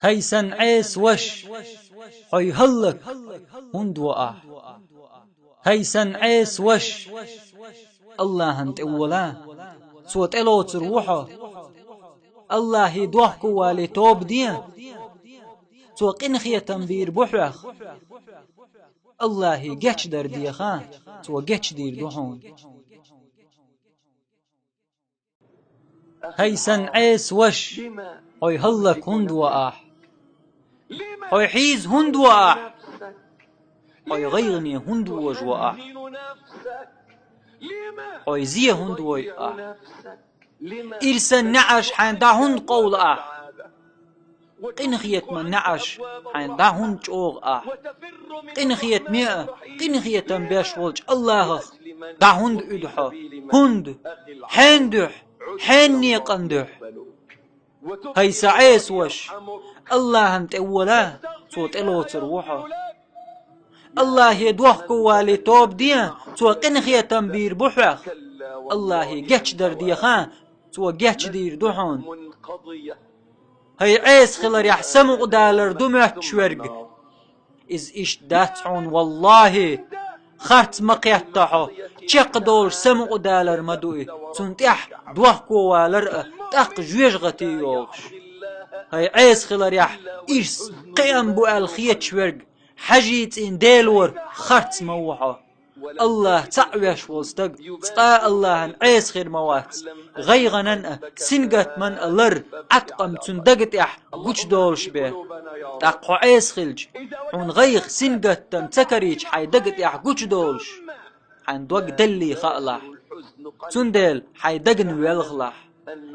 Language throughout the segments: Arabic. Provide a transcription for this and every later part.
هيسن عيس وش حي هلك هند وقع هيسن عيس وش الله انت اولا صوت الو تروحه الله يدوحكو والي توب دي تو قنخية تنبير بحرخ الله يجيش در ديخان تو جيش دير دوحون هيسن عيس وش هاي هلك هند وقع هاي حيز هند وقع هاي غيرني هند وج وقع هاي زي هند وقع إرسن نعش حين دا هند قول قنخية من نعش حين دا هند جوغ قنخية مئة قنخية تنبيش ولج الله دا هند ادحا هند حندح حني قندح هاي سعيس وش الله انت اولا صوت الو تروحه الله يدوحكو والي توب ديا تو قنخية تنبير بحرخ الله يجيش در ديخان تو جيش دير دوحون هاي عيس خلر يحسمو قدالر دمعت شورق إز إش داتعون والله خرط مقيتحو چق دول سمو قدالر مدوئي تنتح دوحكو والر تق جويش غتي يوغش هاي عيس خلر يح إرس قيام بو الخيت شورق حجيت إن ديلور خرط موحو الله تعويش والستق تقا الله عيس خير موات غيغنن سنقت من اللر عتقم تندقت اح قوش دولش به تقو عيس خلج حون غيغ سنقت تم تكريج حي دقت اح قوش دولش حين دوق دلي خألح تندل حي دقن ويلغلح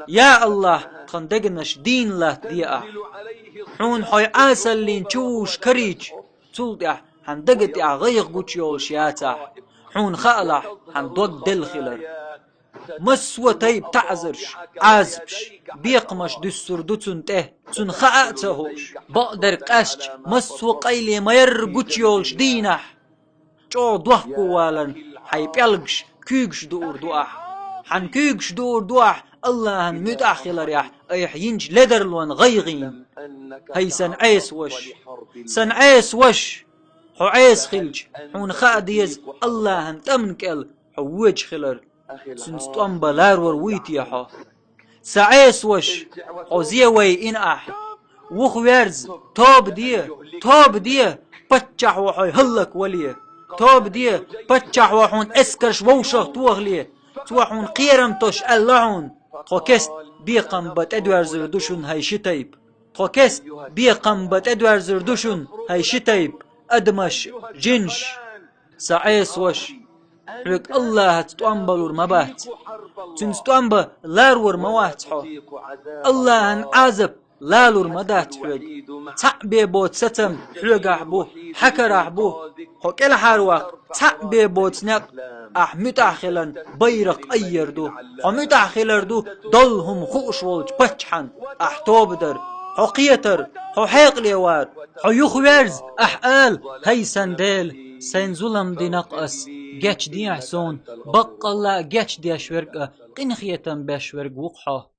يا الله تندقنش دين له دي اح حون حي عاسل لين تشوش كريج تولد اح حن دقت اح غيغ قوش يولش ياتح حون خألح حن دوق دل خلر مسوى تيب تعزرش عازبش بيقمش دستور دوتون ته تون خأتهوش بقدر قاشج مسوى قيلي مير قوتيولش دينح جو دوحكو والن حي بيلقش كيقش دور دوح حن كيقش دور دوح الله هن متأخلر يح ايح ينج لدرلون غيغين هي سن عيس وش سن عيس وش حو عيس خلج حون خاديز الله هن تمنكل حوج خلر سنستوان بلار ورويتيحو سعيس وش حوزيه وي إن أح وخويرز توب ديه بتشح وحي هلك وليه توب ديه بتشح وحون اسكرش ووشه توغليه توحون قيرم توش اللعون خوكست بيقم بات ادوار زردوشون هاي شتايب خوكست بيقم بات ادوار زردوشون هاي شتايب ادمش جنش سعيس وش لك الله تتوانبلور مبات تنستوانب لارور مواتحو الله ان عازب لالور مدات حوق تعبي بوت ستم حوق احبو حكر احبو خوك الحارواق تعبي بوت نق احمد اخلن بيرق ايردو حمد اخلردو ضلهم خوش ولج بچحن احتوب در حقيتر حقيق ليوار حيوخويرز احقال هي سنديل سين ظلم دي نقص جاتش دي احسون بق الله جاتش دي اشورق قنخيتن باشورق وقحه